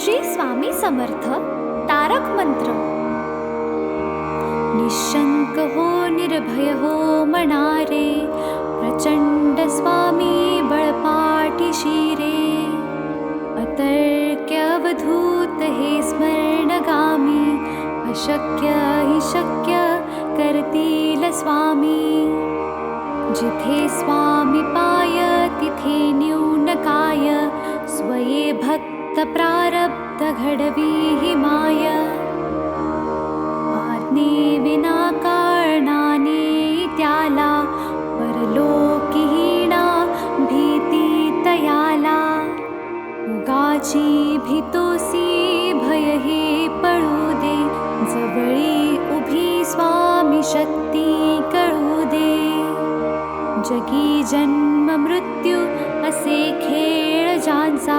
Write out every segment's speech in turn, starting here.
श्री स्वामी समर्थ तारक मंत्र। निशंक हो निर्भय हो मनारे, प्रचंड स्वामी बळपाठी शिरे। अतर्क्य अवधूत हे स्मरणगामी, अशक्य हि शक्य करतील स्वामी। जिथे स्वामी पाय तिथे न्यून काय, स्वये भक्त प्रारब्ध घडवी हि माय। आज्ञे विना कारणाने त्याला, परलोकीहीणा भीती तयाला। उगाची भीतोसी भय हे पळू दे, जवळी उभी स्वामी शक्ती कळू दे। जगी जन्म मृत्यू असे खेळ ज्यांचा,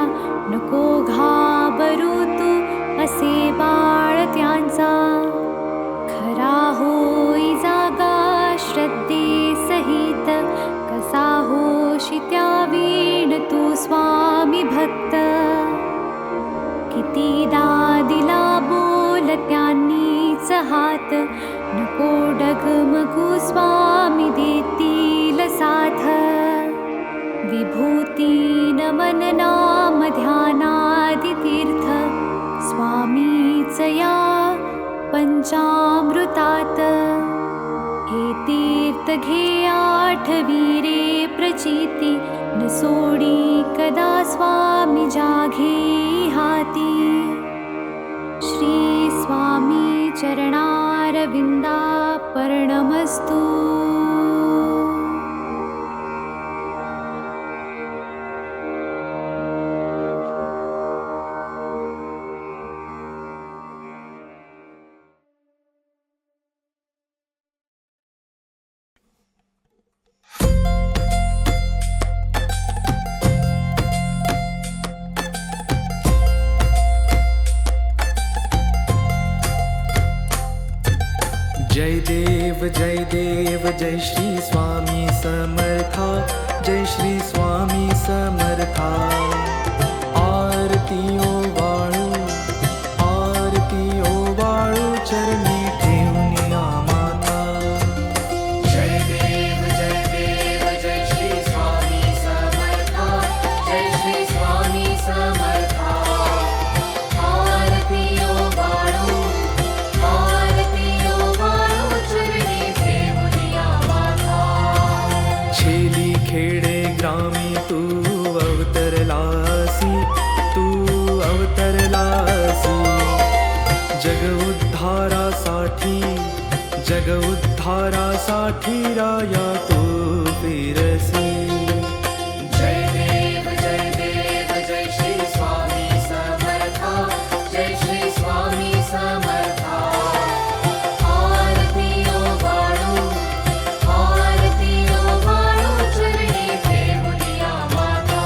नको घाबरू तू असे बाळ त्यांचा। खरा होई जागा श्रद्धे सहित, कसा होशी त्या वीण तू स्वामी भक्त। कितीदा दिला बोल त्यांनीच हात, नको डगमगू स्वामी देतील साथ। विभूती नमन नाम ध्यानादि तीर्थ, स्वामीच या पंचामृतात। हे तीर्थ घे आठवी रे प्रचिती, न सोडी कदा स्वामी जाघे हाती। श्री स्वामी चरणारविंदा पर्णमस्तु। जय देव जय श्री स्वामी समर्था, जय श्री स्वामी समर्था। आरती ओ वाळू चरणी ठेवून माता। जय देव जय श्री स्वामी समर्था, जय श्री स्वामी समर्था। आरती ओ वाळू चरणी ठेवून माता। छेली खेडे ग्रामी तू अवतरलासी, जग उद्धारासाठी राया तू फिरसी। जय देव जय श्री स्वामी समर्था, जय श्री स्वामी समर्था। आरती ओ वाळू चरणी ठेवून माता।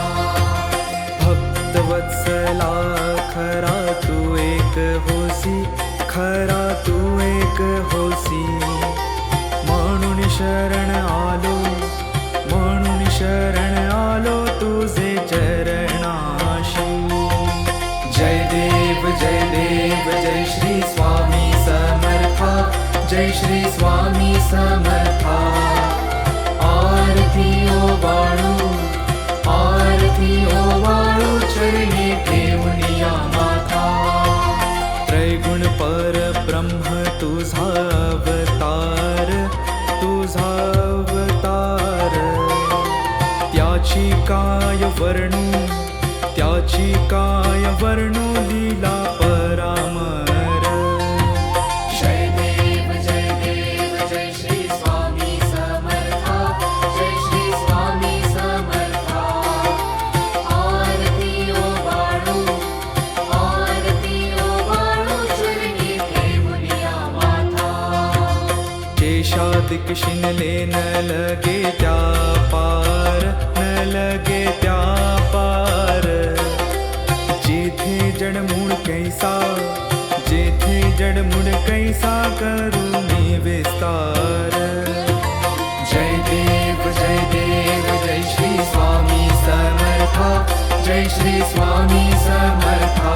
भक्तवत्सला खरा तू एक होसी, खरा तू एक होसी। म्हणून शरण आलो तुझे चरणाशी। जय देव जय श्री स्वामी समर्था, जय श्री स्वामी समर्था। आरती ओ वाळू चरणी ठेवून माता। त्रैगुण परब्रह्म तुझा अवतार, त्याची काय वर्णू लीला परामर। जय देव जय श्री स्वामी समर्था, जय श्री स्वामी समर्था। आरती ओ वाळू चरणी ठेवून माता। केशादिक शिनले न लगे त्या पार, जेथे जडमूळ कैसा करुणी विस्तार। जय देव जय श्री स्वामी समर्था, जय श्री स्वामी समर्था।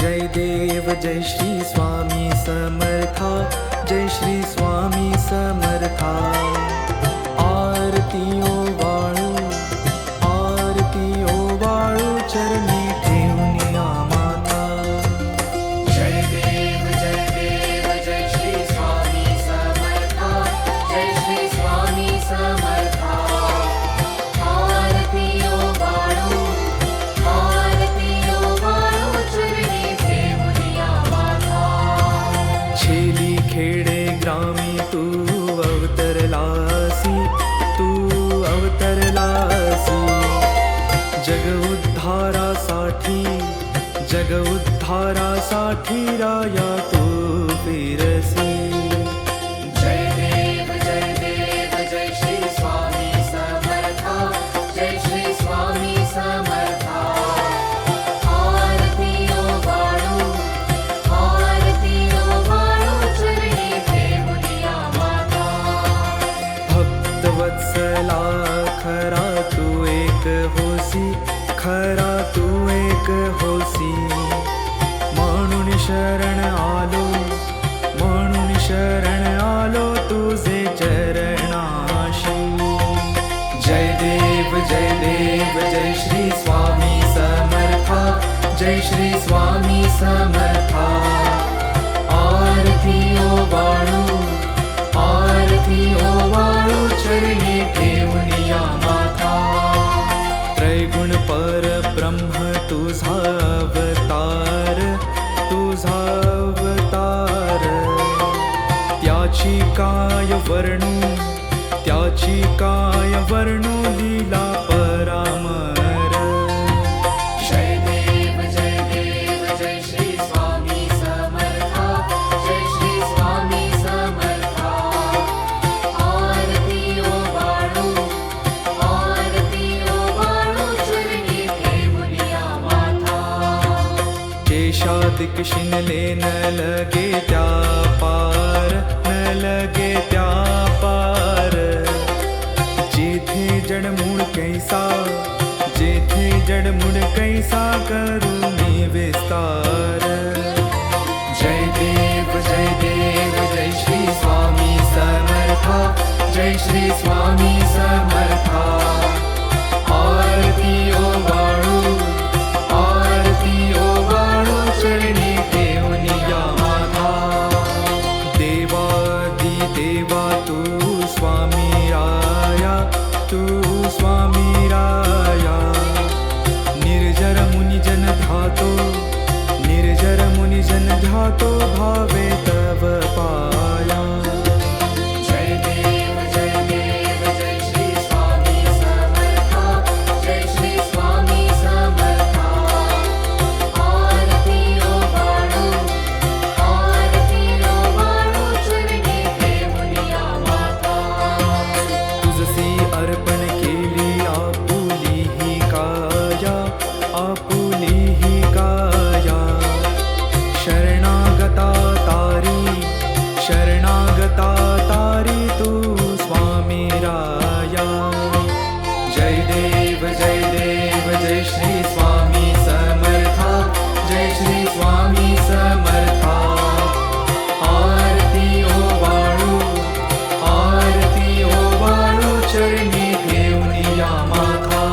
जय देव जय श्री स्वामी समर्था, जय श्री स्वामी समर्था. आरती ओवाळू चरणी ठेवूनिया माता. जय देव जय श्री स्वामी समर्था, जय श्री स्वामी समर्था. आरती ओवाळू चरणी ठेवूनिया माता. छेली खेडे ग्रामी तू अवतरलासी, तू अवतरलासी. जग उद्धारासाठी राया तू फिरसी. जय देव जय श्री स्वामी समर्था, जय श्री स्वामी समर्था. आरती ओवाळू चरणी ठेवूनिया माता. भक्तवत्सला खरा तू एक होसी, खरा तू एक होसी. म्हणून शरण आलो तुझे चरणाशी. जय देव जय श्री स्वामी समर्था, जय श्री स्वामी समर्था. आरती ओवाळू चरणी ठेवूनिया माता. त्रैगुण परब्रह्म तुझा अवतार, त्याची काय वर्णू लीला परामर. जय देव जय श्री स्वामी समर्था, जय श्री स्वामी समर्था. आरती ओवाळू चरणी ठेवूनिया माता. केशादिक शिनले न लगे त्या पार, न लगे त्या पार. जेथे जडमूळ कैसा करुणी विस्तार. जय देव जय श्री स्वामी समर्था, जय श्री स्वामी समर्था. आरती ओवाळू चरणी ठेवूनिया माता. देवादी देवा तू स्वामी राया, तू स्वामी राया. निर्जर मुनिजन ध्यातो भावे तव पाया. जय देव जय श्री स्वामी समर्था, जय श्री स्वामी समर्था. आरती ओवाळू चरणी ठेवूनिया माता. तुझसी अर्पण केली आपुली ही काया, आपुली ही काया. शरणागता तारी तू स्वामी राया. जय देव जय श्री स्वामी समर्था, जय श्री स्वामी समर्था. आरती ओवाळू चरणी ठेवूनिया माता.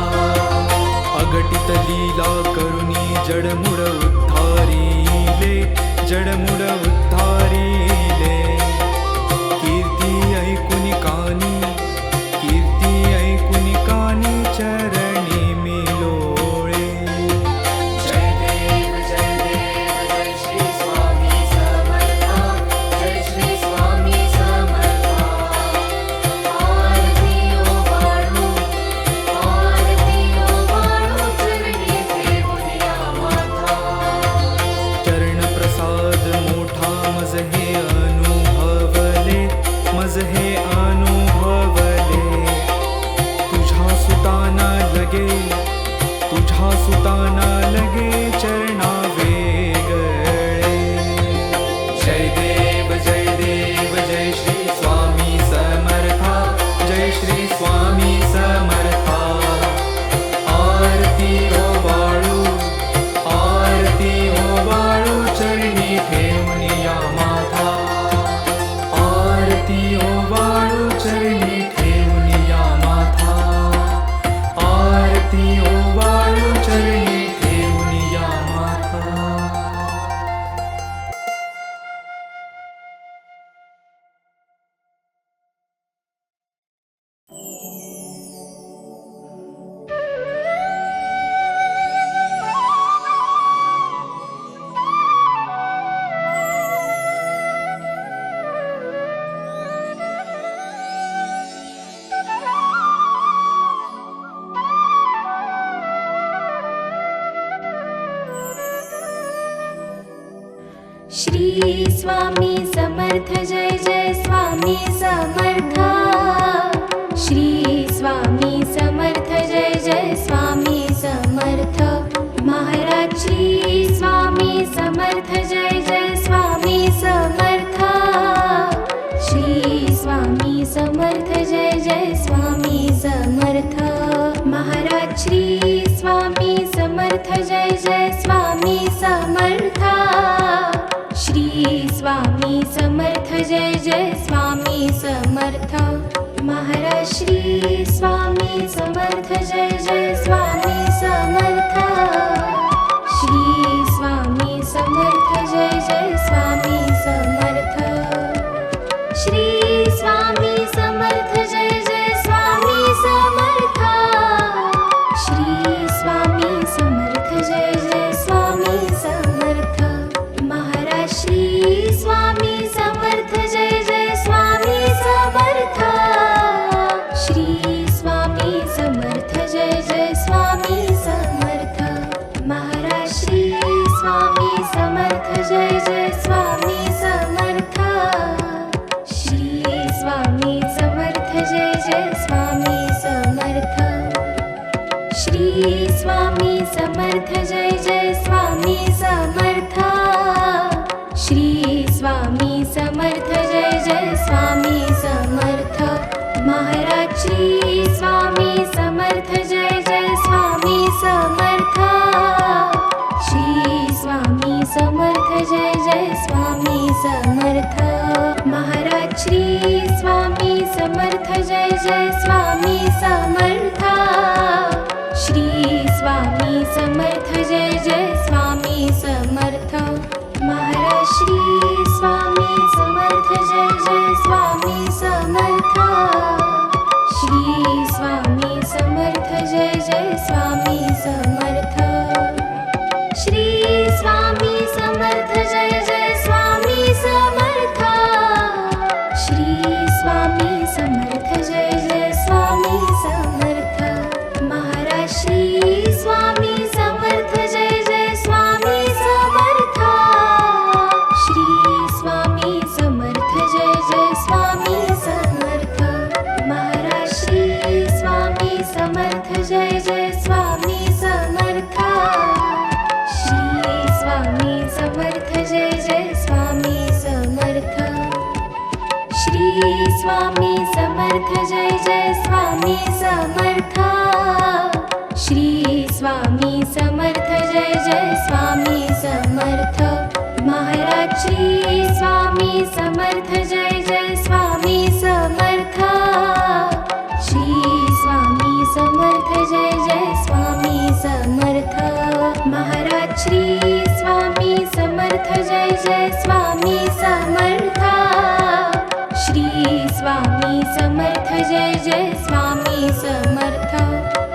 अगटित लीला करुणी जडमुड उद्धारिले. कीर्ती ऐकुनी कानी चरणी मिलोळे. जय देव जय श्री स्वामी समर्था, जय श्री स्वामी समर्था. आरती ओवाळू चरणी ठेवूनिया माता. चरण प्रसाद श्री स्वामी समर्थ जय जय स्वामी समर्थ श्री स्वामी समर्थ जय जय स्वामी समर्थ महाराज श्री स्वामी समर्थ जय जय स्वामी समर्थ श्री स्वामी समर्थ जय जय स्वामी समर्थ महाराज श्री स्वामी समर्थ जय जय स्वामी समर्थ श्री स्वामी समर्थ जय जय स्वामी समर्थ महाराज श्री स्वामी समर्थ जय जय स्वामी समर्थ श्री स्वामी समर्थ जय जय स्वामी समर्थ श्री स्वामी समर्थ जय जय स्वामी समर्थ श्री स्वामी समर्थ जय जय स्वामी समर्थ महाराज श्री स्वामी समर्थ जय जय स्वामी समर्थ श्री स्वामी समर्थ जय जय स्वामी समर्थ महाराज श्री स्वामी समर्थ जय जय स्वामी समर्थ श्री स्वामी समर्थ जय जय स्वामी समर्थ श्री स्वामी समर्थ जय जय स्वामी समर्थ श्री स्वामी समर्थ जय जय स्वामी समर्थ महाराज श्री स्वामी समर्थ जय जय स्वामी समर्थ श्री स्वामी समर्थ जय जय स्वामी समर्थ महाराज श्री स्वामी समर्थ जय जय स्वामी समर्थ श्री स्वामी समर्थ जय जय स्वामी समर्थ महाराज श्री स्वामी समर्थ जय जय स्वामी समर्थ श्री स्वामी समर्थ जय जय स्वामी समर्थ श्री स्वामी समर्थ जय जय स्वामी समर्थ श्री स्वामी समर्थ जय जय स्वामी समर्थ महाराज श्री स्वामी समर्थ जय जय स्वामी समर्थ श्री स्वामी समर्थ जय जय स्वामी समर्थ महाराज श्री स्वामी समर्थ जय जय स्वामी समर्थ श्री स्वामी समर्थ जय जय स्वामी समर्थ श्री स्वामी समर्थ जय जय स्वामी समर्थ श्री स्वामी समर्थ जय जय स्वामी समर्थ महाराज श्री स्वामी समर्थ जय जय स्वामी समर्थ श्री स्वामी समर्थ जय जय स्वामी समर्थ महाराज श्री स्वामी समर्थ जय जय स्वामी समर्थ श्री स्वामी समर्थ जय जय स्वामी समर्थ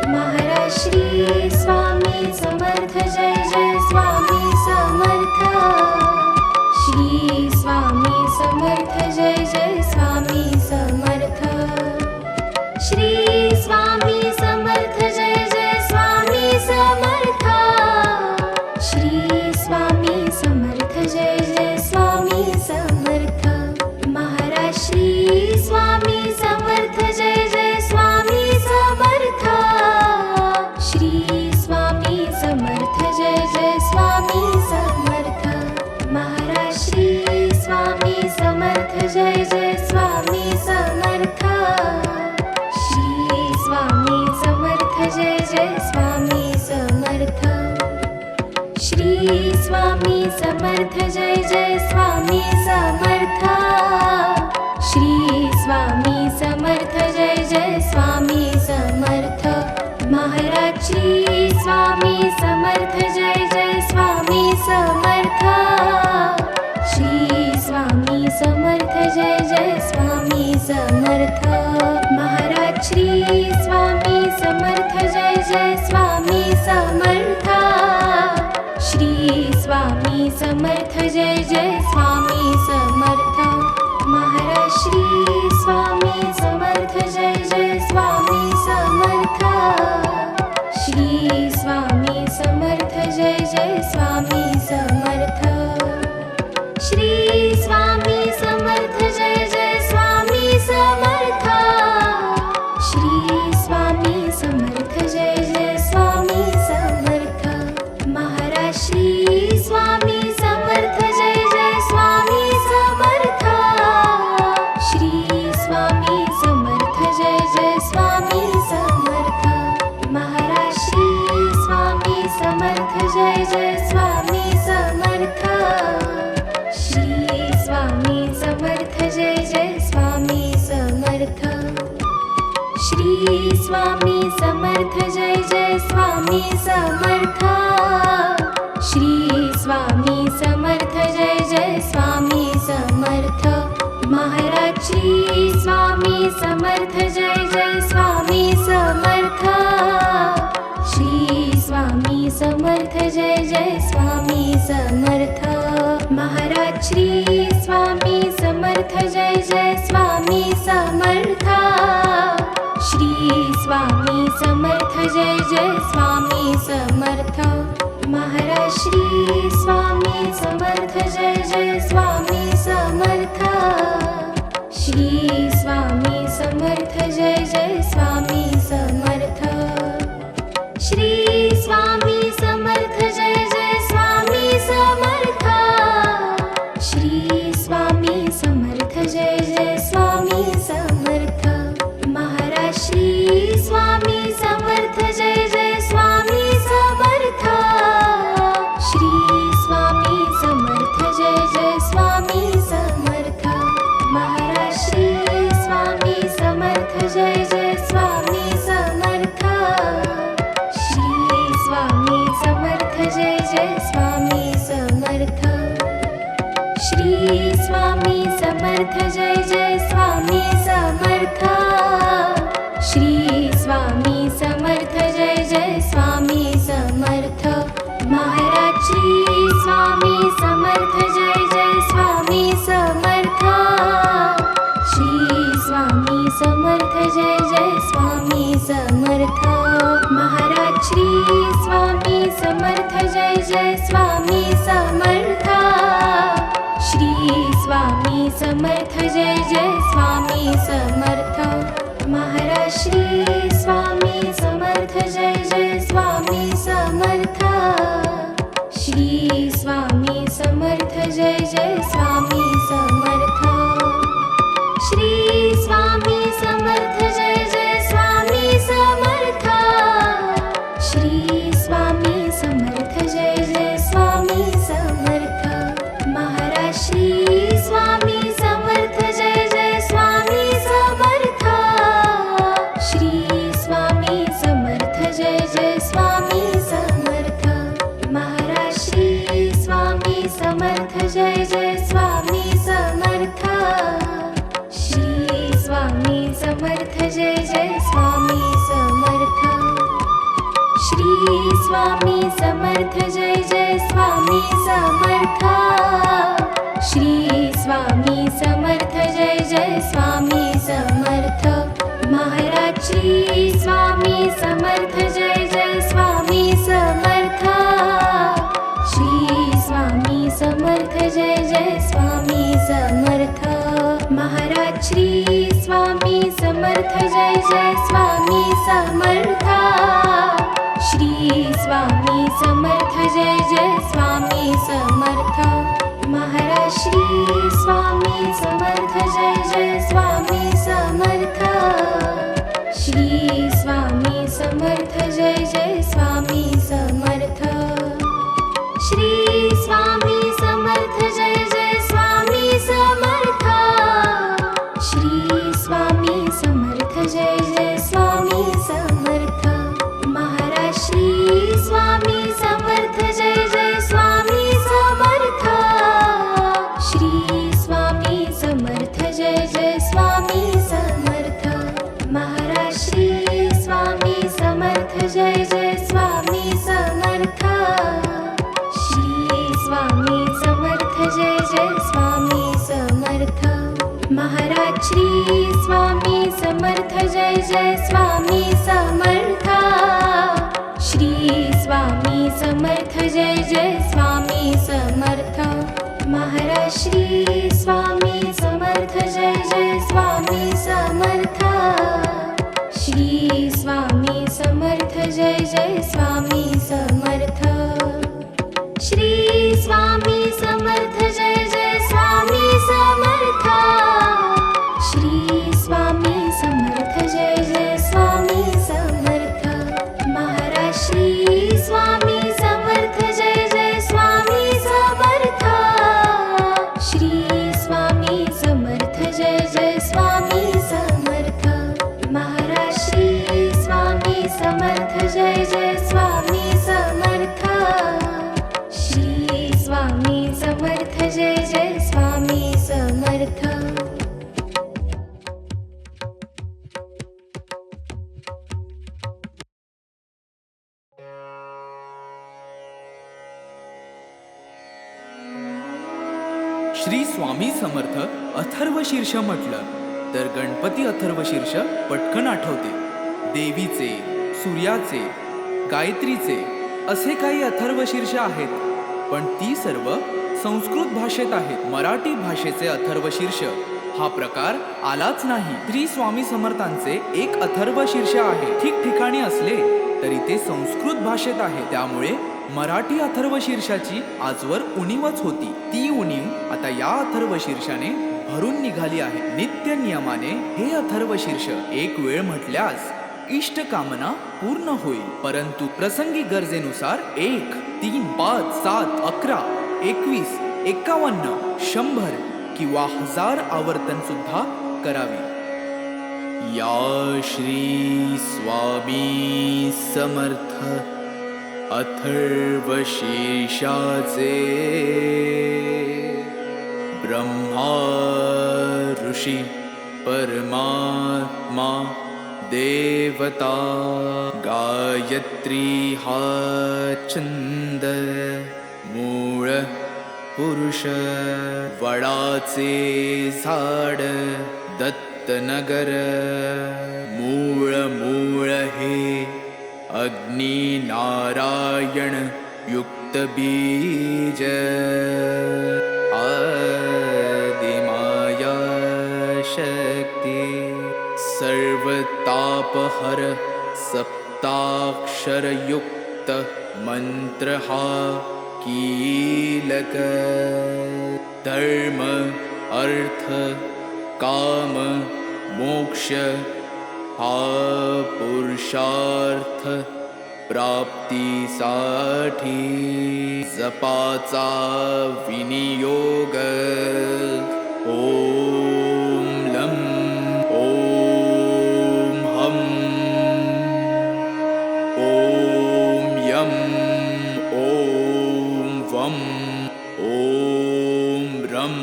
महाराज श्री स्वामी समर्थ जय जय स्वामी समर्थ श्री स्वामी समर्थ जय जय स्वामी समर्थ श्री स्वामी समर्थ जय जय स्वामी समर्थ श्री स्वामी समर्थ जय जय स्वामी समर्थ महाराज श्री स्वामी समर्थ जय जय स्वामी समर्थ श्री स्वामी समर्थ जय जय स्वामी समर्थ महाराज श्री स्वामी समर्थ जय जय स्वामी समर्थ श्री स्वामी समर्थ जय जय स्वामी समर्थ श्री स्वामी समर्थ जय जय स्वामी समर्थ श्री स्वामी समर्थ जय जय स्वामी समर्थ महाराज श्री स्वामी समर्थ जय जय स्वामी समर्थ श्री स्वामी समर्थ जय जय स्वामी समर्थ महाराज श्री स्वामी समर्थ जय जय स्वामी समर्थ श्री स्वामी समर्थ जय जय स्वामी समर्थ महाराज श्री स्वामी समर्थ जय जय स्वामी समर्थ श्री स्वामी समर्थ जय जय स्वामी समर्थ श्री स्वामी समर्थ जय जय स्वामी समर्थ श्री स्वामी समर्थ जय जय स्वामी समर्थ महाराज श्री स्वामी समर्थ जय जय स्वामी समर्थ श्री स्वामी समर्थ जय जय स्वामी समर्थ महाराज श्री स्वामी समर्थ जय जय स्वामी समर्थ श्री स्वामी समर्थ जय जय स्वामी समर्थ महाराज श्री स्वामी समर्थ जय जय स्वामी समर्थ श्री स्वामी समर्थ जय जय स्वामी समर्थ श्री स्वामी समर्थ जय जय स्वामी समर्थ श्री स्वामी समर्थ जय जय स्वामी समर्थ महाराज श्री स्वामी समर्थ जय जय स्वामी समर्थ श्री स्वामी समर्थ जय जय स्वामी समर्थ महाराज श्री स्वामी समर्थ जय जय स्वामी समर्थ श्री स्वामी समर्थ जय जय स्वामी समर्थ श्री स्वामी समर्थ जय जय स्वामी समर्थ श्री स्वामी समर्थ जय जय स्वामी समर्थ महाराज श्री स्वामी समर्थ जय जय स्वामी समर्थ श्री स्वामी समर्थ जय जय स्वामी समर्थ महाराज श्री स्वामी समर्थ जय जय स्वामी समर्थ श्री स्वामी समर्थ जय जय स्वामी समर्थ महाराज श्री स्वामी समर्थ जय जय स्वामी समर्थ श्री स्वामी समर्थ जय जय स्वामी समर्थ श्री स्वामी समर्थ जय जय स्वामी समर्थ श्री स्वामी समर्थ जय जय स्वामी समर्थ महाराज श्री स्वामी समर्थ जय जय स्वामी समर्थ श्री स्वामी समर्थ जय जय स्वामी समर्थ महाराज श्री स्वामी समर्थ जय जय स्वामी समर्थ श्री स्वामी समर्थ जय जय स्वामी समर्थ श्री स्वामी समर्थ जय जय स्वामी समर्थ श्री स्वामी समर्थ जय जय स्वामी समर्थ महाराज श्री स्वामी समर्थ जय जय स्वामी समर्थ श्री स्वामी समर्थ जय जय स्वामी समर्थ महाराज श्री स्वामी समर्थ जय जय स्वामी समर्थ श्री स्वामी समर्थ जय जय स्वामी समर्थ महाराज श्री स्वामी समर्थ जय जय स्वामी समर्थ श्री स्वामी समर्थ जय जय स्वामी समर्थ श्री स्वामी समर्थ जय जय स्वामी समर्थ श्री स्वामी समर्थ जय जय स्वामी समर्थ महाराज श्री स्वामी समर्थ जय जय स्वामी समर्थ श्री स्वामी समर्थ जय जय स्वामी समर्थ महाराज श्री स्वामी समर्थ जय जय स्वामी समर्थ श्री स्वामी समर्थ जय जय स्वामी समर्थ महाराज श्री स्वामी समर्थ जय जय स्वामी समर्थ श्री स्वामी समर्थ जय जय स्वामी समर्थ महाराज श्री स्वामी समर्थ जय जय स्वामी समर्थ श्री स्वामी समर्थ जय जय स्वामी समर्थ श्री स्वामी समर्थ जय जय स्वामी समर्थ श्री स्वामी समर्थ जय जय स्वामी समर्थ महाराज श्री स्वामी समर्थ जय जय स्वामी समर्थ श्री स्वामी समर्थ जय जय स्वामी समर्थ महाराज श्री स्वामी समर्थ अथर्वशीर्ष म्हटलं तर गणपती अथर्वशीर्ष पटकन आठवते. देवीचे, सूर्याचे, गायत्रीचे असे काही अथर्वशीर्ष आहेत, पण ती सर्व संस्कृत भाषेत आहेत. मराठी भाषेचे अथर्वशीर्ष हा प्रकार आलाच नाही. श्री स्वामी समर्थांचे एक अथर्वशीर्ष आहे. ठिकठिकाणी असले तरी ते संस्कृत भाषेत आहे. त्यामुळे मराठी अथर्वशीर्षाची आजवर उणीवच होती. ती उणीव आता या अथर्वशीर्षाने भरून निघाली आहे. नित्य नियमाने हे अथर्वशीर्ष एक वेळ म्हटल्यास इष्ट कामना पूर्ण होईल. परंतु प्रसंगी गरजेनुसार 1, 3, 5, 7, 11, 21, 51, 100 किंवा 1000 आवर्तन सुद्धा करावी. या श्री स्वामी समर्थ अथर्वशीर्षाचे ब्रह्मा ऋषी परमात्मा देवता गायत्री हा छंद मूळ पुरुष वडाचे झाड दत्तनगर मूळ मूळ हे अग्नी नारायण युक्त बीज आदिमाया शक्ती सर्व तापहर सप्ताक्षर युक्त मंत्र हा कीलक धर्म अर्थ काम मोक्ष हा पुरुषार्थ प्राप्तीसाठी जपाचा विनियोग. ओम लं ओम हम ओम यम ओम वम ओम रम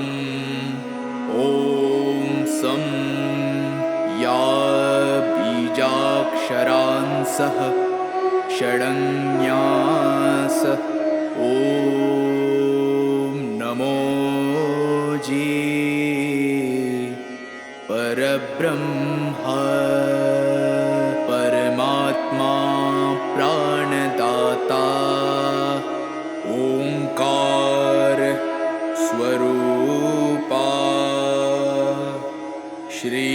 ओम सम या बीजाक्षरांसह षडन्यास ओम नमो जी परब्रह्मा परमात्मा प्राणदाता ओंकार स्वरूपा श्री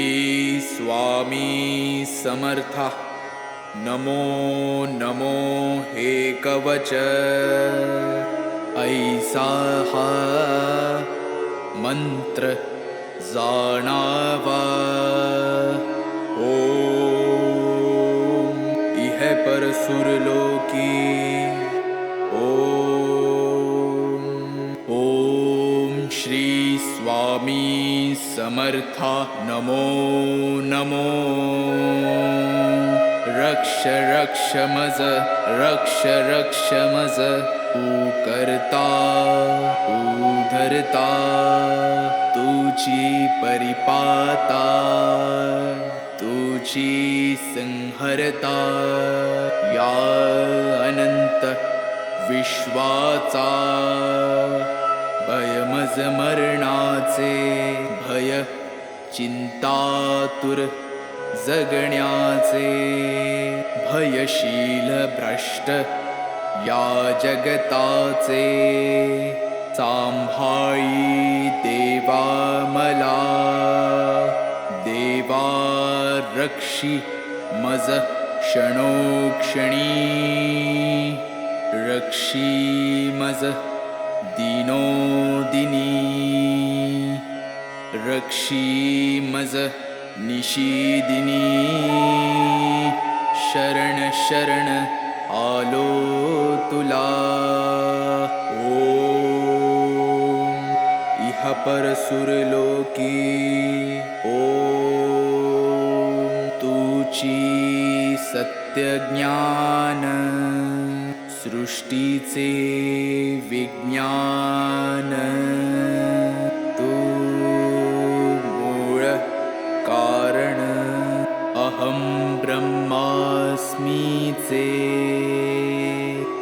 स्वामी समर्था. नमो नमो हे कवच ऐसा हा मंत्र जाणावा. ओम इह पर सुरलोकी ओम ओम श्री स्वामी समर्था. नमो नमो रक्ष रक्ष मज रक्ष रक्ष मज तू करता तू धरता तुझी परिपाता तुझी संहरता या अनंत विश्वाचा भयमज मरणाचे भय चिंतातुर जगण्याचे भयशील भ्रष्ट या जगताचे सांभाळी देवा मला देवा रक्षी मज क्षणोक्षणी रक्षी मज दिनोदिनी रक्षी मज निशिदिनी शरण शरण आलो तुला. ओम इह पर सुरलोकी ओम तुची सत्य ज्ञान सृष्टीचे विज्ञान तू मूळ कारण अहं ब्रह्मास्मीचे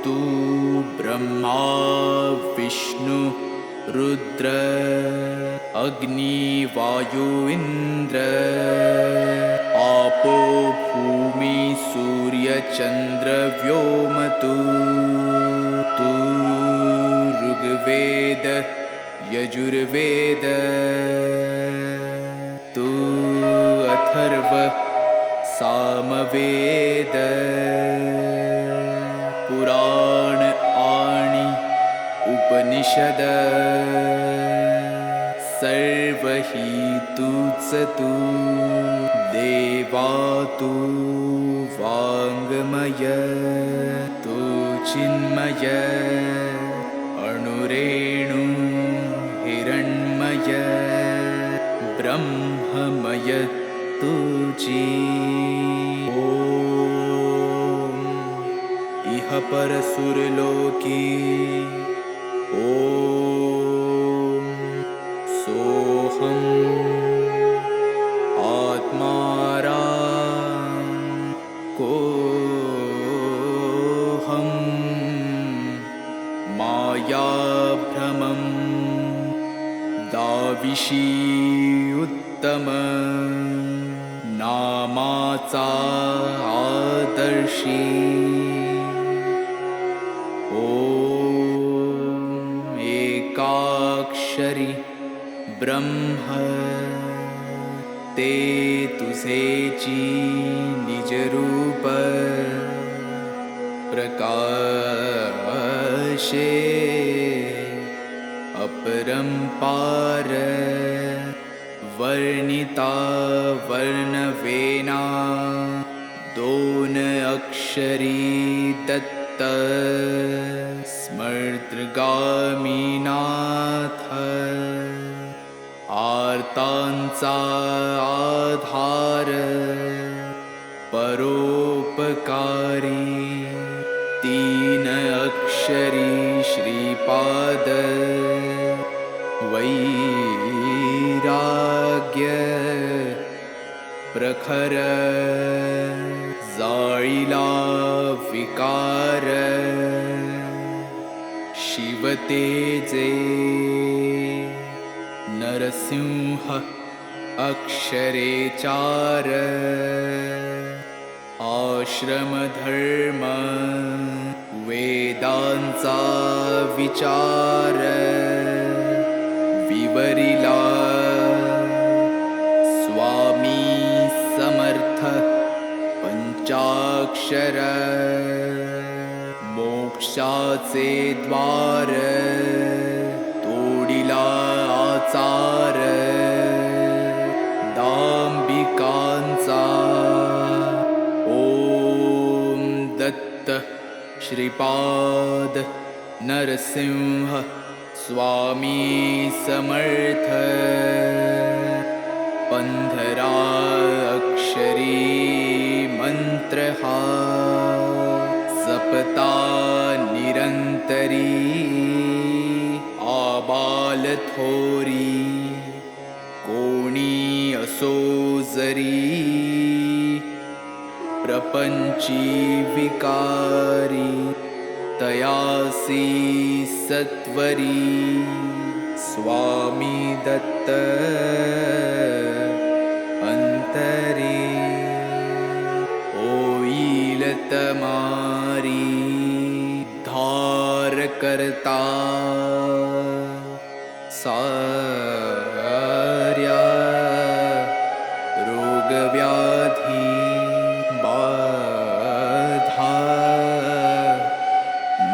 तू ब्रह्मा विष्णु रुद्र अग्नि वायु इन्द्र आपो भूमि सूर्य चन्द्र व्योमतु तु ऋग्वेद यजुर्वेद तु अथर्व सामवेद पुराण आणि उपनिषद सर्व हि तूच तू देवा तू वाङ्मय तू चिन्मय अणुरेणु हिरण्मय ब्रह्ममय तुझी ॐ इह परसुरलोकी ॐ सोऽहम् आत्मारा कोऽहं मायाभ्रमं दाविषी उत्तम नामाचा आदर्शी ॐ एकाक्षरी ब्रह्म ते तुझेची निजरूप प्रकाशे अपरंपार वर्णिता वर्णवेना दोन अक्षरी दत्त स्मर्तृगामीनाथ आर्तांचा आधार परोपकारी तीन अक्षरी श्रीपाद वैराग्य प्रखर जाळीला विकार शिवतेजे नरसिंह अक्षरे चार आश्रमधर्म वेदांचा विचार विवरिला स्वामी समर्थ पंचाक्षर मोक्षाचे द्वार तोडिला आचार दांबिकांचा ओम दत्त श्रीपाद नरसिंह स्वामी समर्थ 15 अक्षरी मंत्र हा सपता निरंतरी आबाल थोरी कोणी असो जरी प्रपंची विकारी तयासी सत्वरी स्वामी दत्त अंतरी होईल तमारी धार करता सार्या रोगव्याधी बाधा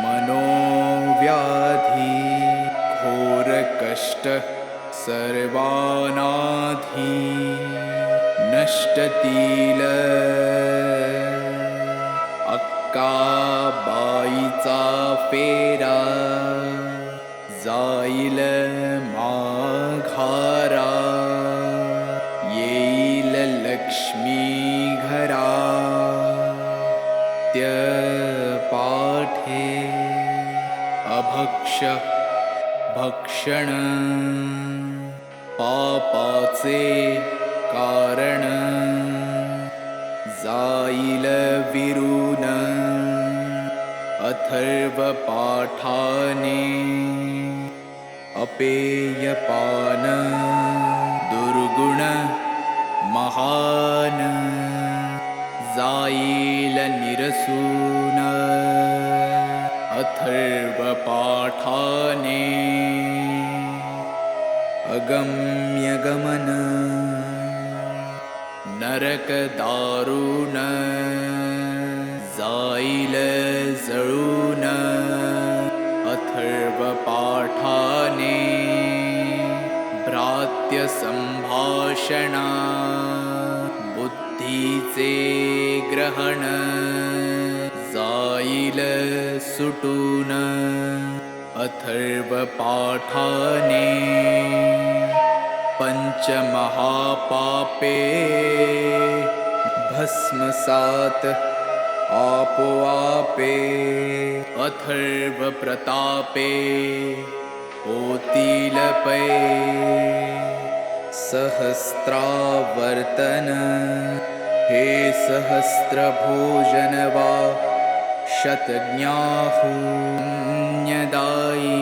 मनोव्याधी घोर कष्ट सर्वानाधी नष्टतील अक्काबाईचा फेरा जाईल माघारा येईल लक्ष्मी घरा त्य पाठे अभक्ष भक्षण पापाचे कारण जाईल विरून अथर्व पाठाने अपेयपान दुर्गुण महान जाईल निरसून अथर्व पाठाने अगम्य गमन नरक दारुण जाईल जळून अथर्व पाठाने भ्रात्य संभाषणा बुद्धीचे ग्रहण जाईल सुटून अथर्व पाठाने पंचमहापापे भस्मसात आपोआपे अथर्व प्रतापे होतील पै सहस्त्रावर्तन हे सहस्र भोजन वा शतज्ञाहुन्यदायी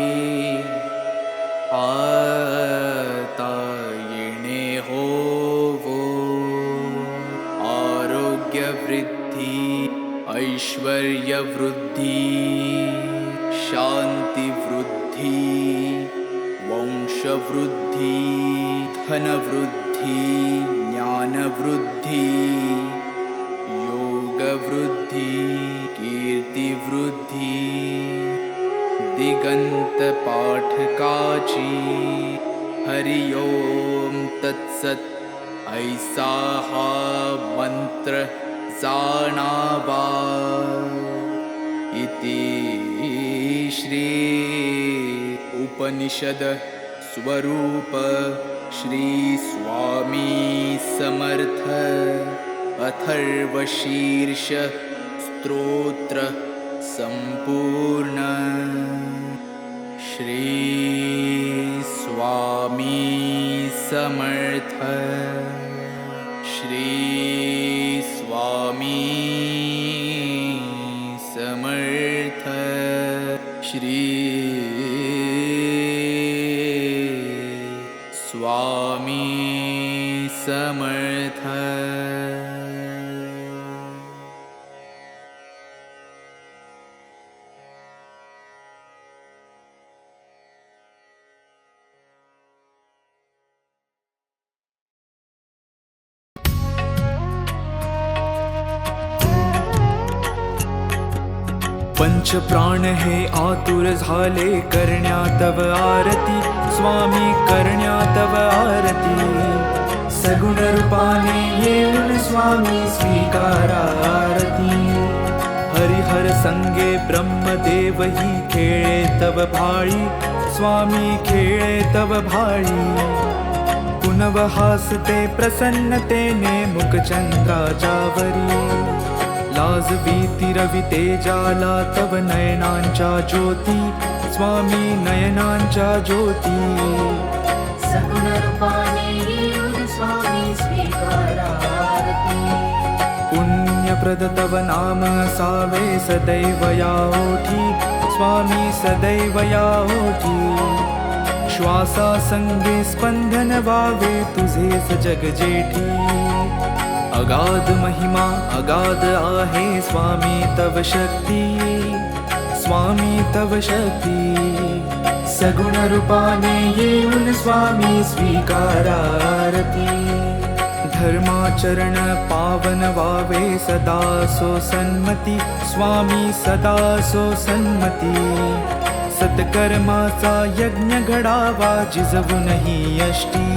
आता येणे होवो आरोग्य वृद्धी ऐश्वर्य वृद्धी शांती वृद्धी वंश वृद्धी धन वृद्धी ज्ञान वृद्धी योग वृद्धी कीर्ति वृद्धी दिगंत पाठकाची हरि ओम तत्सत ऐसा हा मंत्र जाणावा इति श्री उपनिषद स्वरूप श्री स्वामी समर्थ अथर्वशीर्ष स्तोत्र संपूर्ण श्री स्वामी समर्थ श्री स्वामी समर्थ श्री स्वामी समर्थ पंच प्राण हे आतुर झाले करण्या तव आरती स्वामी करण्या तव आरती सगुण रूपाने येऊन स्वामी स्वीकारा आरती हरिहर संगे ब्रह्मदेव ही खेळे तव भाळी स्वामी खेळे तव भाळी पुनव हासते प्रसन्नतेने मुखचंद्राच्यावरी लाज भीती रवी तेजाला तव नयनांच्या ज्योती स्वामी नयनांच्या ज्योती सगुण रूपाने येऊन स्वामी स्वीकारा आरती पुण्यप्रद तव नाम असावे सदैव या ओठी स्वामी सदैव या ओठी श्वासा संगे स्पंदन व्हावे तुझेच जग जेठी अगाध महिमा अगाध आहे स्वामी तव शक्ती स्वामी तव शक्ती सगुण रूपाने येऊन स्वामी स्वीकारा आरती धर्माचरण पावन व्हावे सदा सो सन्मती स्वामी सदा सो सन्मती सत्कर्माचा यज्ञ घडावा जिजवूनही यष्टी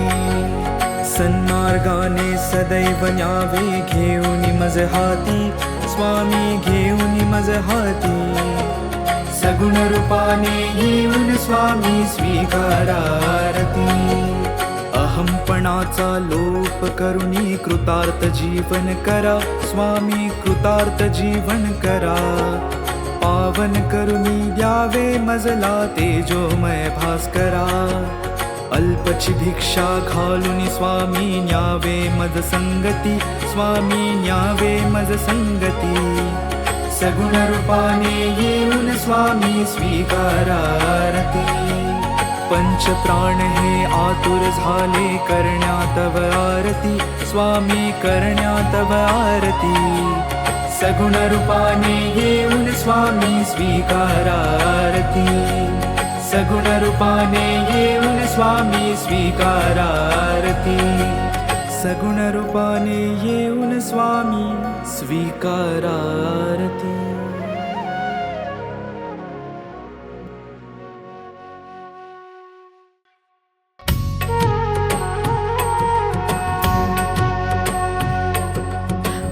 सन्मार्गाने सदैव न्यावे घेऊन मज हाती स्वामी घेऊन मज हाती सगुण रूपाने येऊन स्वामी स्वीकारा आरती अहंपणाचा लोप करुणी कृतार्थ जीवन करा स्वामी कृतार्थ जीवन करा पावन करुणी द्यावे मजला तेजोमय भास्करा अल्पची भिक्षा घालून स्वामी न्यावे मज संगती स्वामी न्यावे मज संगती सगुण रूपाने येऊन स्वामी स्वीकारा आरती पंचप्राण हे आतुर झाले करण्या तव आरती, स्वामी करण्या तव आरती. सगुण रूपाने येऊन स्वामी स्वीकारा आरती, सगुण रूपाने येऊन स्वामी स्वीकारा आरती, सगुण रूपाने येऊन स्वामी स्वीकारा आरती.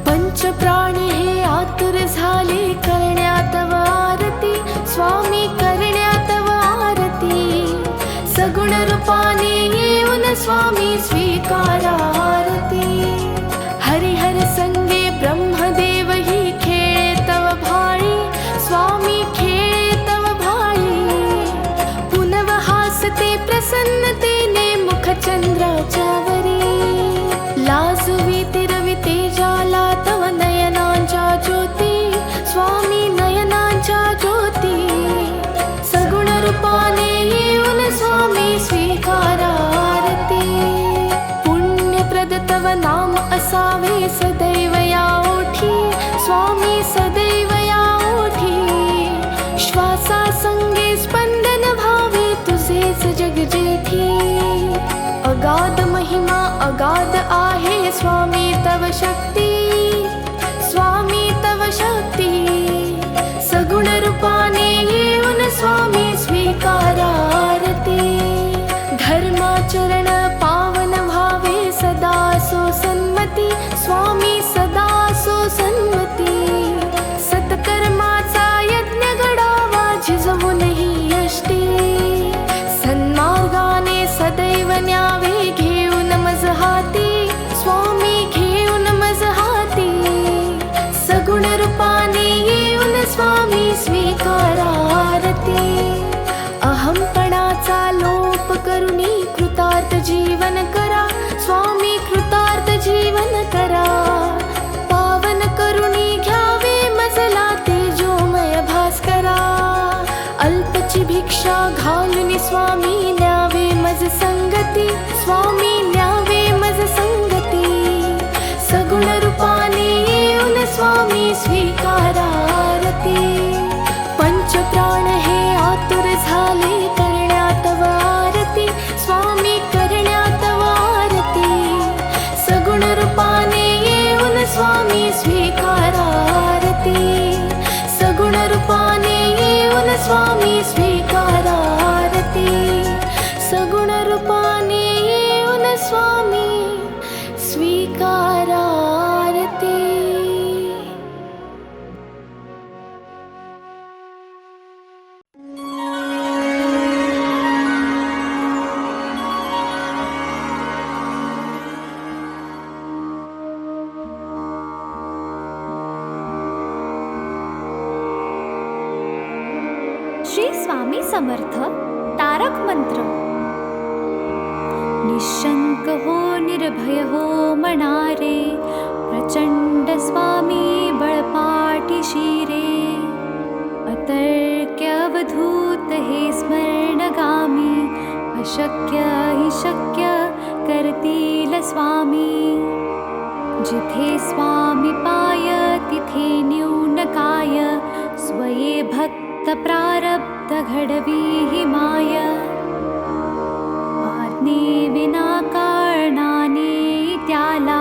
पंचप्राणी हे आतुर झाले करण्या तव आरती, स्वामी करण्या तव आरती. सगुण रूपाने येऊन स्वामी स्वीकारा आरती. हरिहर संगे ब्रह्मदेव ही खेळे तव भाळी, स्वामी खेळे तव भाळी. पुनव हासते प्रसन्नतेने मुख चंद्राच्या वरी. लाजवी तिरवी तेजाला तव नयनांच्या ज्योती, स्वामी नयनांच्या ज्योती. सगुण रूपाने येऊन स्वामी स्वीकारा आरती. पुण्यप्रद तव नाम असावे सदैव या ओठी, स्वामी सदैव या ओठी. श्वासा संगे स्पंदन भावे तुझेच जग जेठी. अगाध महिमा अगाध आहे स्वामी तव शक्ती, स्वामी तव शक्ती. सगुण रूपाने येऊन स्वामी स्वीकारा आरती. धर्माचरण पावन भावे सदा सो सन्मती, स्वामी सदा सो सन्मती. सत्कर्माचा यज्ञ घडावा झिजवूनही यष्टी. सन्मार्गाने सदैव न्यावे घेऊन मज हाती, स्वामी घेऊन मज हाती. सगुण रूपाने येऊन स्वामी स्वीकारा आरती. अहंपणाचा लोप करुणी कृतार्थ जीवन करा, स्वामी कृतार्थ जीवन करा. पावन करुणी घ्यावे मजला तेजोमय भास्करा. अल्पची भिक्षा घालून स्वामी न्यावे मज संगती, स्वामी न्यावे मज संगती. सगुण रूपाने येऊन स्वामी स्वीकारा आरती. पंचप्राण हे आतुर झाले करण्या तव आरती, स्वामी करण्या तव आरती. सगुण रूपाने येऊन स्वामी स्वीकारा आरती. सगुण रूपाने येऊन स्वामी स्वीकारा आरती. सगुण रूपाने येऊन स्वामी स्वीकारा आरती. श्री स्वामी समर्थ तारक मंत्र. निशंक हो निर्भय हो मनारे, प्रचंड स्वामी बळपाटी शिरे. अतर्क्य अवधूत हे स्मरणगामी, अशक्य हि शक्य करतील स्वामी. जिथे स्वामी पाय तिथे न्यून काय, स्वये भक्त प्रारब्ध घडवी हि माय. आज्ञे विना कारणाने त्याला,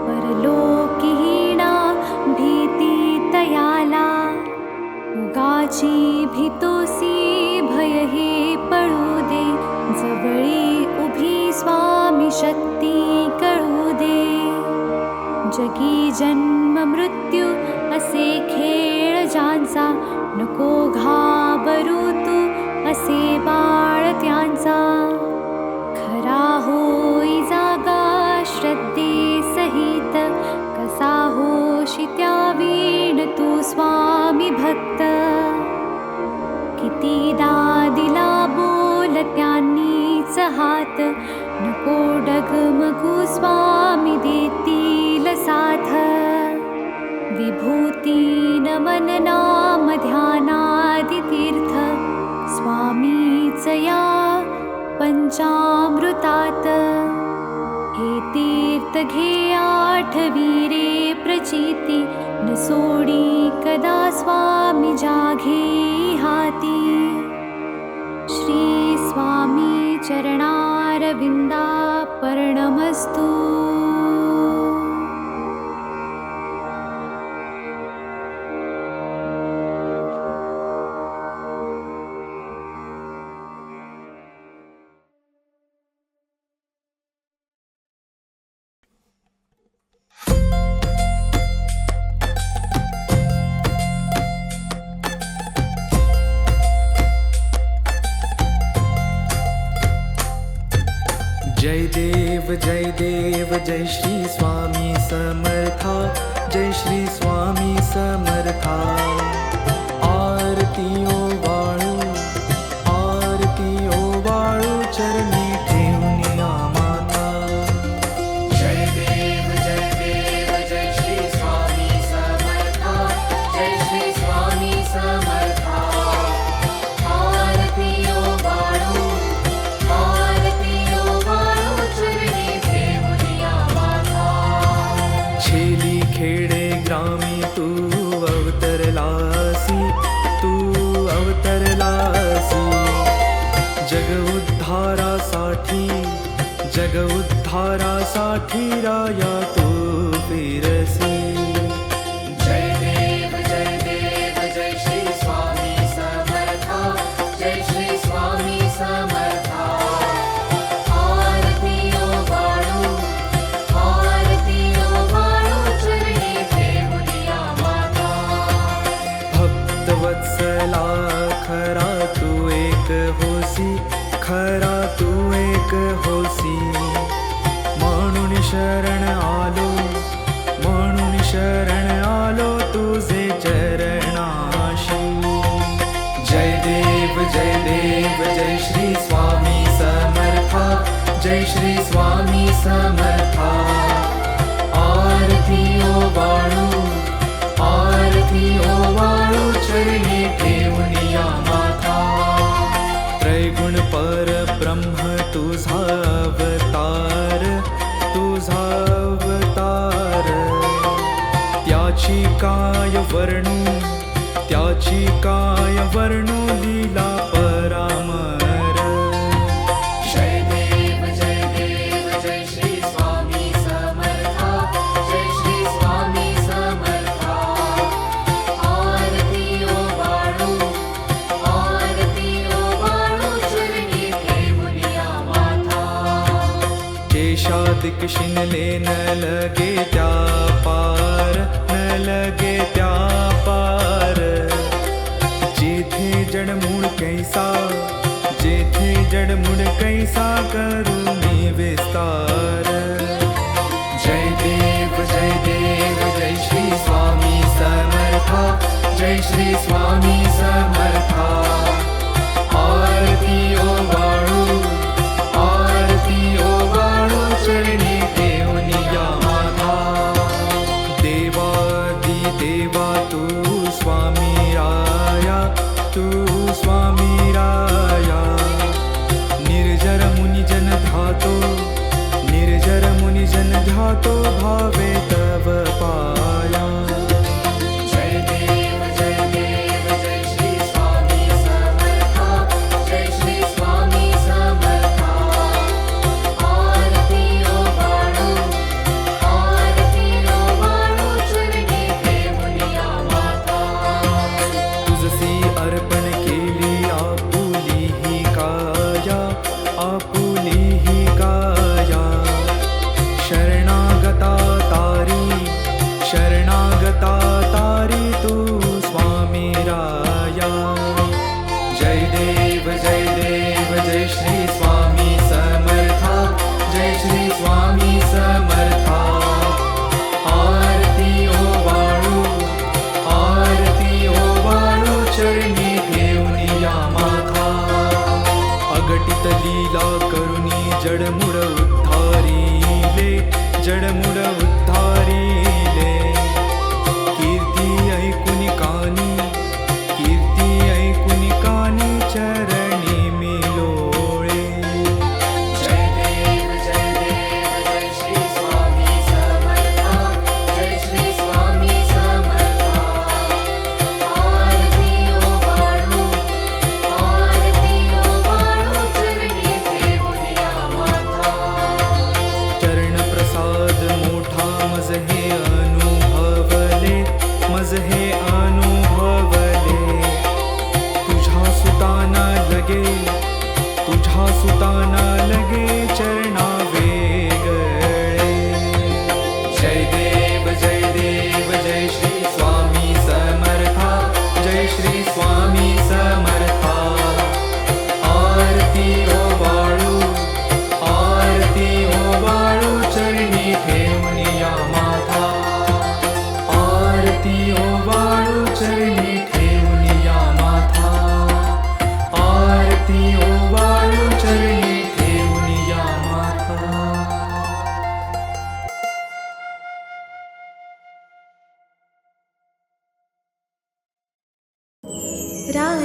परलोकीहीणा भीती तयाला. उगाची भीतोसी भय हे पळू दे, जवळी उभी स्वामी शक्ती कळू दे. जगी जन्म मृत्यू असे खेळ ज्यांचा, नको घाबरू तू असे बाळ त्यांचा. खरा होई जागा श्रद्धे सहित, कसा होशी त्या वीण तू स्वामी भक्त. कितीदा दिला बोल त्यांनीच हात, नको डगमगू स्वामी देतील साथ. विभूती नमन नाम ध्यानादि तीर्थ, स्वामीच या पंचामृतात हे तीर्थ घे आठवीरे प्रचिती न सोडी कदा स्वामी जाघे हाती श्री स्वामी चरणारविंदा पर्णमस्तु जय देव जय श्री स्वामी समर्था जय श्री स्वामी समर्था आरती ओवाळू चरणी ठेवून माता जय देव जय श्री स्वामी समर्था जय श्री स्वामी समर्था आरती ओवाळू चरणी ठेवूनिया माता छेली खेडे ग्रामी तू अवतरलासी जग उद्धारासाठी राया तू फिरसी जय देव जय श्री स्वामी समर्था जय श्री स्वामी समर्था आरती ओवाळू चरणी ठेवूनिया माता भक्तवत्सला खरा तू एक होसी म्हणून शरण आलो तुझे चरणाशी जय देव जय श्री स्वामी समर्था जय श्री स्वामी समर्था आरती ओवाळू चरणी ठेवूनिया माता त्रैगुण परब्रह्म तुझा अवतार त्याची काय वर्णू लीला परामर जय देव जय श्री स्वामी समर्था जय श्री स्वामी समर्था आरती ओवाळू चरणी ठेवूनिया माता केशादिक शिनले न लगे त्या पार जेथे जडमूळ कैसा करुणी विस्तार जय देव जय श्री स्वामी समर्था जय श्री स्वामी समर्था आरती ओवाळू चरणी ठेवूनिया माता देवा तू स्वामी राया निर्जर मुनिजन ध्यातो भावे तव पाया जय देव जय श्री स्वामी समर्था जय श्री स्वामी समर्था आरती ओवाळू चरणी ठेवूनिया माता तुझसी अर्पण केली आपुली ही काया शरणागता तारी तू स्वामी राया जय देव जय श्री स्वामी समर्था जय श्री स्वामी समर्था आरती ओवाळू चरणी ठेवूनिया माता अगटित लीला करुणी जडमुड उद्धारिले कीर्ती ऐकुनी कानी चरणी मिलोळे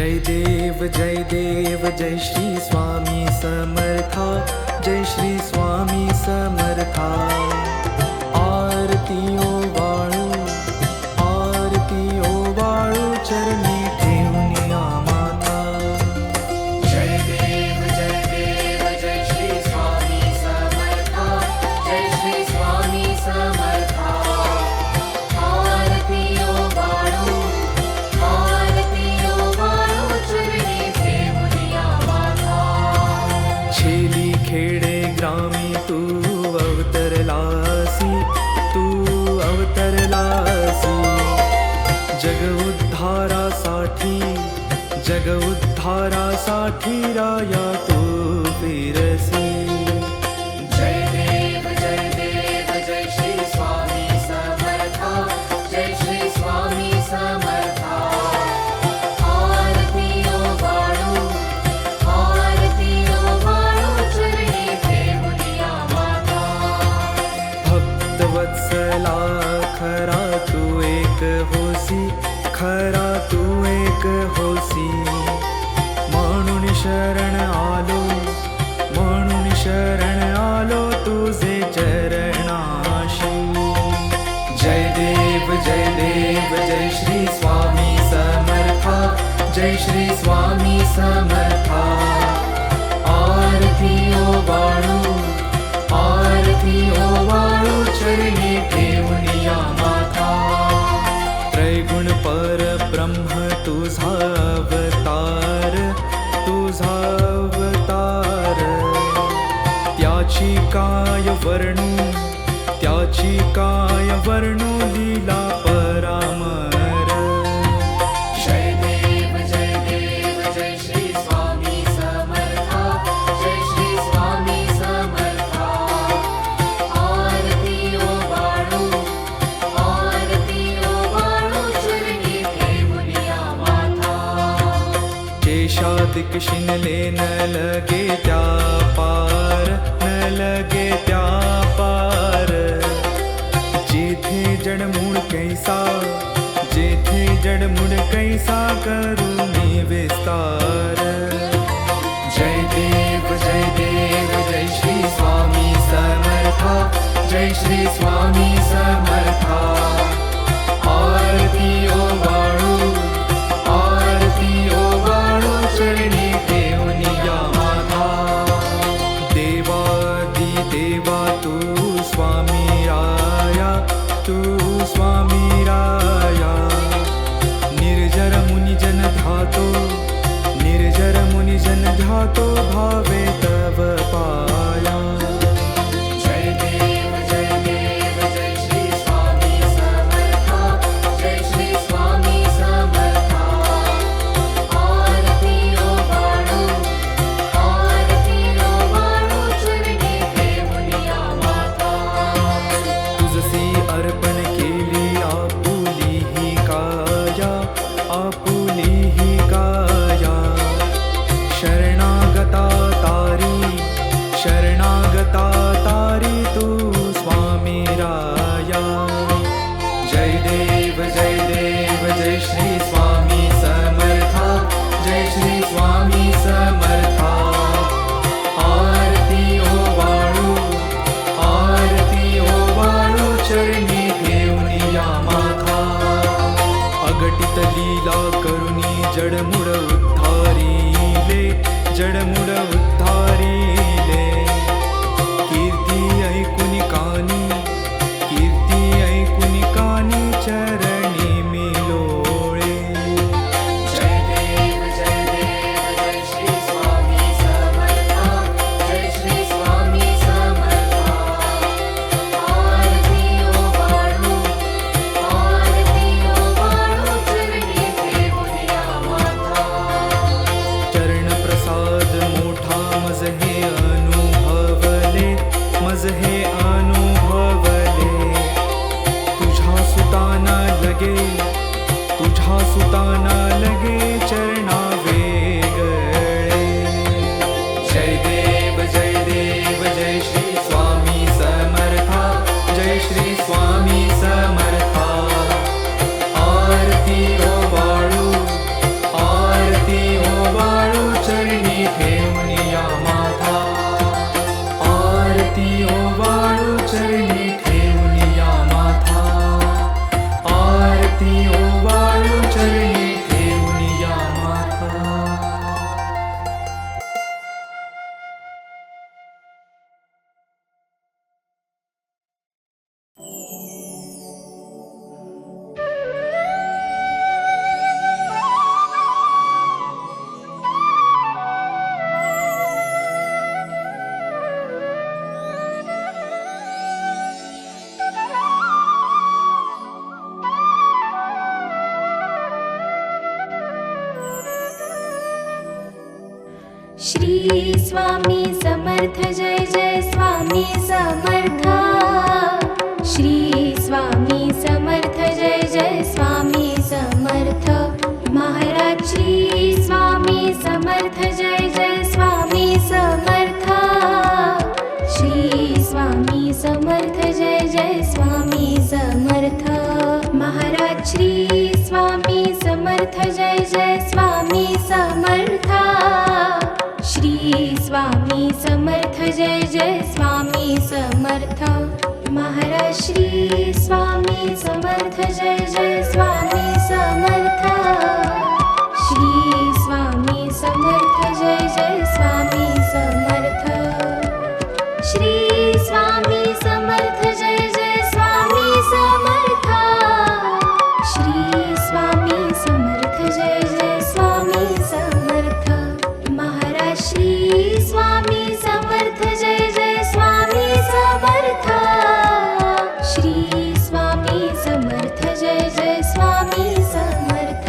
जय देव जय श्री स्वामी समर्था, जय श्री स्वामी समर्था. आरती ओवाळू चरणी ठेवून माता. जय देव जय श्री स्वामी समर्था, जय श्री स्वामी समर्था. आरती ओवाळू चरणी ठेवून माता. छेली खेडे ग्रामी तू अवतरलासी, जग उद्धारासाठी राया तू फिरसी. जय देव जय श्री स्वामी समर्था, जय श्री स्वामी समर्था. आरती ओवाळू चरणी ठेवून माता. भक्तवत्सला खरा तू एक होसी, खरा तू एक होसी. म्हणून शरण आलो तुझे चरणाशी. जय देव जय श्री स्वामी समर्था, जय श्री स्वामी समर्था. आरती ओवाळू चरणी ठेवून माता. त्रैगुण परब्रह्म तुझा अवतार, त्याची काय वर्णू लीला परामर. जय देव जय श्री स्वामी समर्था, जय श्री स्वामी समर्था. आरती ओवाळू चरणी ठेवून माता. केशादिक शिनले न लगे त्या पार, जेथे जडमूळ कैसा करुणी विस्तार. जय देव जय श्री स्वामी समर्था, जय श्री स्वामी समर्था. आरती ओवाळू चरणी ठेवून माता. देवा तू स्वामी राया, निर्जर मुनिजन ध्यातो भावे तव पाया. जय देव जय श्री स्वामी समर्था, जय श्री स्वामी समर्था. आरती ओवाळू चरणी ठेवून माता. तुझसी अर्पण केली आपुली ही काया, शरणागता तारी तू स्वामी राया. जय देव जय श्री स्वामी समर्था, जय श्री स्वामी समर्था. आरती ओवाळू चरणी ठेवून माता. अगटित लीला करुणी जडमुड उद्धारिले, कीर्ती ऐकुनी कानी चरणी मिलोळे. जय देव जय श्री स्वामी समर्था, जय श्री स्वामी समर्था. आरती ओवाळू चरणी ठेवून माता. चरण प्रसाद मोठा मज हे अनुभवले. तुझ्या सुताना लगे चरणा वेगळे. जय देव जय श्री स्वामी समर्था, जय श्री स्वामी समर्था. आरती ओवाळू श्री स्वामी समर्थ जय जय स्वामी समर्थ श्री स्वामी समर्थ जय जय स्वामी समर्थ महाराज श्री स्वामी समर्थ जय जय स्वामी समर्थ श्री स्वामी समर्थ जय जय स्वामी समर्थ महाराज श्री स्वामी समर्थ जय जय स्वामी समर्थ श्री स्वामी समर्थ जय जय स्वामी समर्थ महाराज श्री स्वामी समर्थ जय जय स्वामी समर्थ श्री स्वामी समर्थ जय जय स्वामी समर्थ श्री स्वामी समर्थ जय जय स्वामी समर्थ श्री स्वामी समर्थ जय जय स्वामी समर्थ महाराज श्री स्वामी समर्थ जय जय स्वामी समर्थ श्री स्वामी समर्थ जय जय स्वामी समर्थ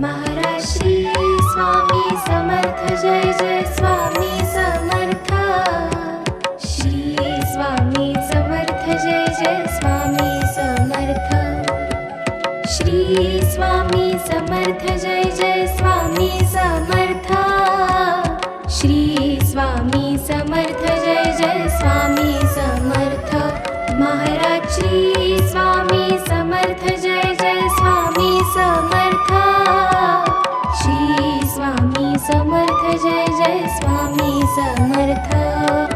महाराज श्री स्वामी समर्थ जय जय स्वामी समर्थ श्री स्वामी समर्थ जय जय स्वामी समर्थ श्री स्वामी समर्थ जय जय स्वामी समर्थ श्री स्वामी समर्थ जय जय स्वामी समर्थ महाराज श्री स्वामी समर्थ जय जय स्वामी समर्थ श्री स्वामी समर्थ जय जय स्वामी समर्थ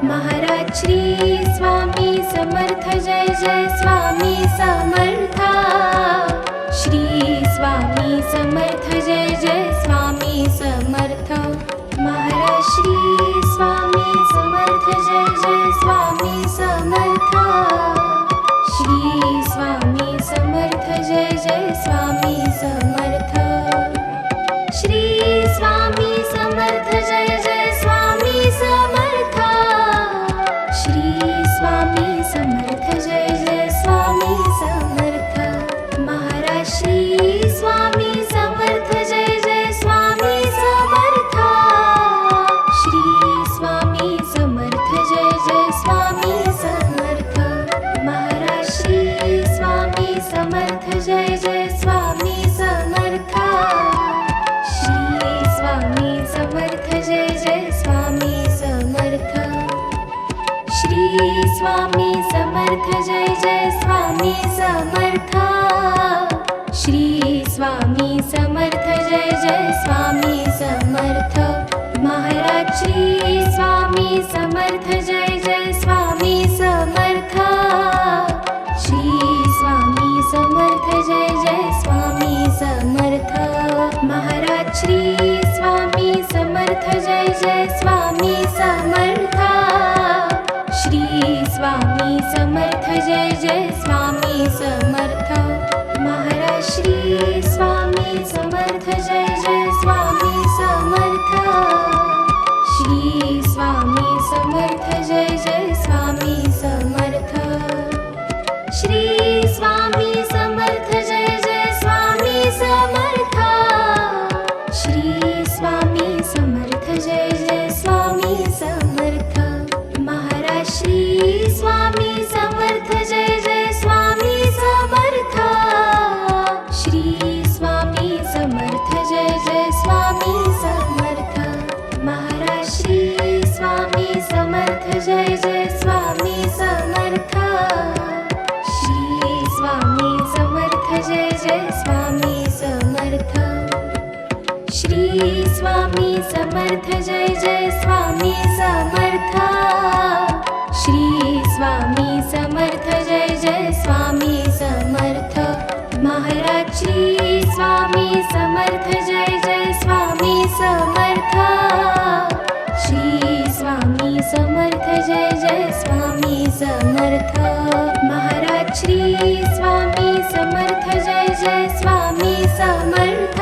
महाराज श्री स्वामी समर्थ जय जय स्वामी समर्थ श्री स्वामी समर्थ जय जय स्वामी समर्थ महाराज श्री स्वामी समर्थ जय जय स्वामी समर्थ श्री स्वामी समर्थ जय जय स्वामी समर्थ श्री स्वामी समर्थ जय जय स्वामी समर्थ श्री स्वामी समर्थ जय जय स्वामी समर्थ महाराज श्री स्वामी समर्थ जय जय स्वामी समर्थ श्री स्वामी समर्थ जय जय स्वामी समर्थ महाराज श्री स्वामी समर्थ जय जय स्वामी समर्थ श्री स्वामी समर्थ जय जय स्वामी समर्थ श्री स्वामी समर्थ जय जय स्वामी समर्थ श्री स्वामी समर्थ जय जय स्वामी समर्थ महाराज श्री स्वामी समर्थ जय जय स्वामी समर्थ श्री स्वामी समर्थ जय जय स्वामी समर्थ महाराज श्री स्वामी समर्थ जय जय स्वामी समर्थ श्री स्वामी समर्थ जय जय स्वामी समर्थ महाराज श्री स्वामी समर्थ जय जय स्वामी समर्थ श्री स्वामी समर्थ जय जय स्वामी समर्थ श्री स्वामी समर्थ जय जय स्वामी समर्थ श्री स्वामी समर्थ जय जय स्वामी समर्थ महाराज श्री स्वामी समर्थ जय जय स्वामी समर्थ श्री स्वामी समर्थ जय जय स्वामी समर्थ महाराज श्री स्वामी समर्थ जय जय स्वामी समर्थ श्री स्वामी समर्थ जय जय स्वामी समर्थ श्री स्वामी समर्थ जय जय स्वामी समर्थ श्री स्वामी समर्थ जय जय स्वामी समर्थ महाराज श्री स्वामी समर्थ जय जय स्वामी समर्थ श्री स्वामी समर्थ जय जय स्वामी समर्थ महाराज श्री स्वामी समर्थ जय जय स्वामी समर्थ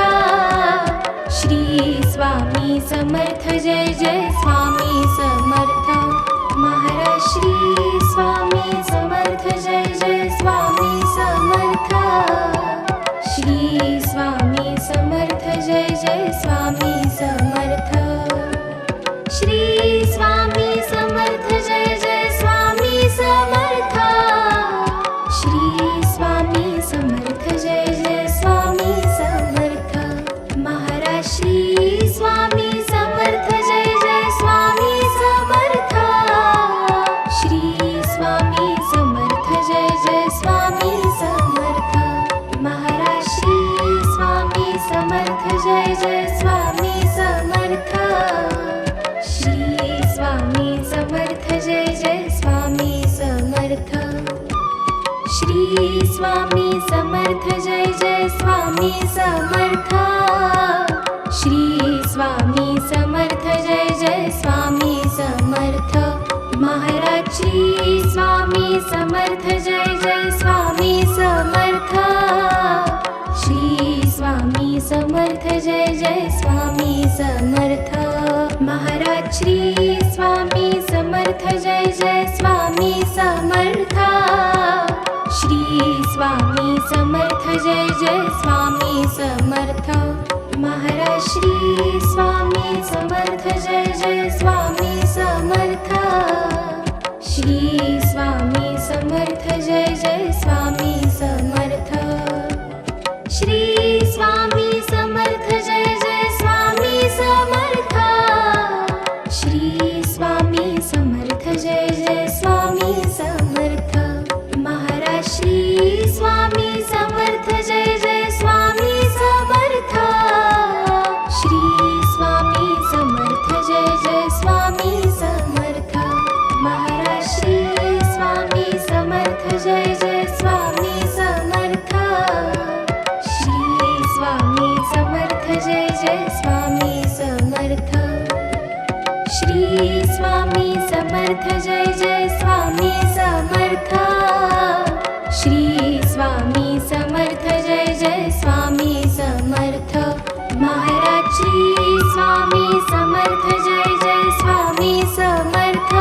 श्री स्वामी समर्थ जय जय स्वामी समर्थ महाराज श्री स्वामी समर्थ जय जय स्वामी समर्थ श्री स्वामी समर्थ जय जय स्वामी समर्थ समर्थ जय जय स्वामी समर्थ श्री स्वामी समर्थ जय जय स्वामी समर्थ श्री स्वामी समर्थ जय जय स्वामी समर्थ श्री स्वामी समर्थ जय जय स्वामी समर्थ महाराज श्री स्वामी समर्थ जय जय स्वामी समर्थ श्री स्वामी समर्थ जय जय स्वामी समर्थ महाराज श्री स्वामी समर्थ जय जय स्वामी समर्थ श्री स्वामी समर्थ जय जय स्वामी समर्थ महाराज श्री स्वामी समर्थ जय जय स्वामी समर्थ श्री स्वामी समर्थ जय जय स्वामी समर्थ श्री स्वामी समर्थ जय जय स्वामी समर्थ श्री स्वामी समर्थ जय जय स्वामी समर्थ महाराज श्री स्वामी समर्थ जय जय स्वामी समर्थ श्री स्वामी समर्थ जय जय स्वामी समर्थ महाराज श्री स्वामी समर्थ जय जय स्वामी समर्थ श्री स्वामी समर्थ जय जय स्वामी समर्थ श्री स्वामी समर्थ जय जय स्वामी समर्थ श्री स्वामी समर्थ जय जय स्वामी समर्थ महाराज श्री स्वामी समर्थ जय जय स्वामी समर्थ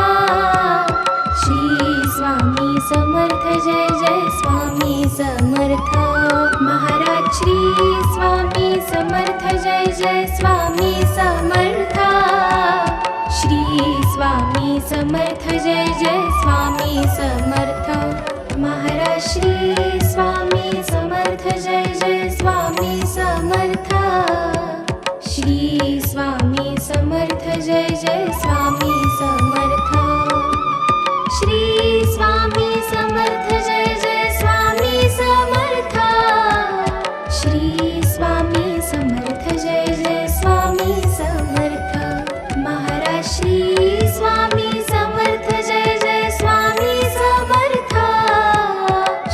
श्री स्वामी समर्थ जय जय स्वामी समर्थ महाराज श्री स्वामी समर्थ जय जय स्वामी समर्थ श्री स्वामी समर्थ जय जय स्वामी समर्थ महाराज श्री स्वामी समर्थ जय जय स्वामी समर्थ श्री स्वामी समर्थ जय जय स्वामी समर्थ श्री स्वामी समर्थ जय जय स्वामी समर्थ श्री स्वामी समर्थ जय जय स्वामी समर्थ महाराज श्री स्वामी समर्थ जय जय स्वामी समर्थ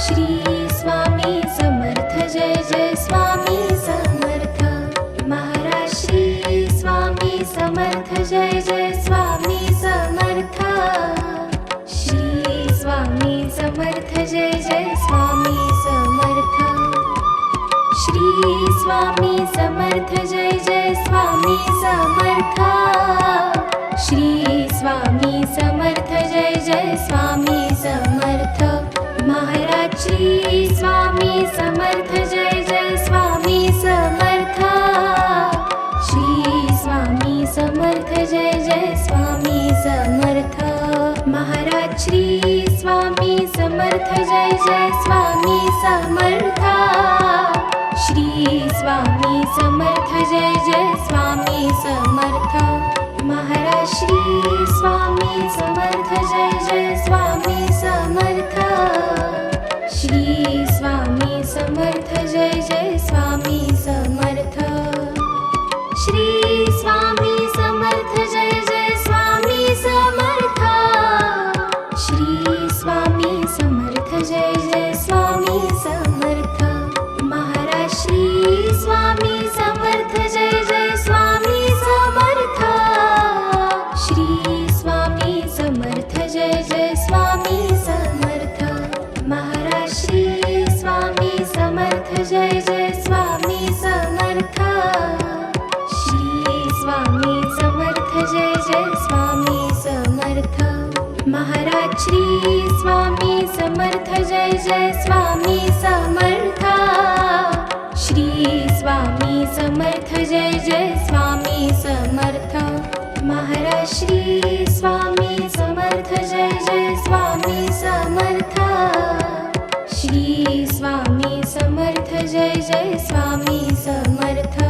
श्री स्वामी समर्थ जय जय स्वामी समर्थ महाराज श्री स्वामी समर्थ जय जय स्वामी समर्थ श्री स्वामी समर्थ जय जय स्वामी समर्थ श्री स्वामी समर्थ जय जय स्वामी समर्थ श्री स्वामी समर्थ जय जय स्वामी समर्थ महाराज श्री स्वामी समर्थ जय जय स्वामी समर्थ श्री स्वामी समर्थ जय जय स्वामी समर्थ महाराज श्री स्वामी समर्थ जय जय स्वामी समर्थ श्री स्वामी समर्थ जय जय स्वामी समर्थ महाराज श्री स्वामी समर्थ जय जय स्वामी समर्थ श्री स्वामी समर्थ जय जय स्वामी समर्थ श्री स्वामी समर्थ जय जय स्वामी समर्थ श्री स्वामी समर्थ जय जय स्वामी समर्थ महाराज श्री स्वामी समर्थ जय जय स्वामी समर्थ श्री स्वामी समर्थ जय जय स्वामी समर्थ महाराज श्री स्वामी समर्थ जय जय स्वामी समर्थ श्री स्वामी समर्थ जय जय स्वामी समर्थ महाराज श्री स्वामी समर्थ जय जय स्वामी समर्थ श्री स्वामी समर्थ जय जय स्वामी समर्थ महाराज श्री स्वामी समर्थ जय जय स्वामी समर्थ श्री स्वामी समर्थ जय जय स्वामी समर्थ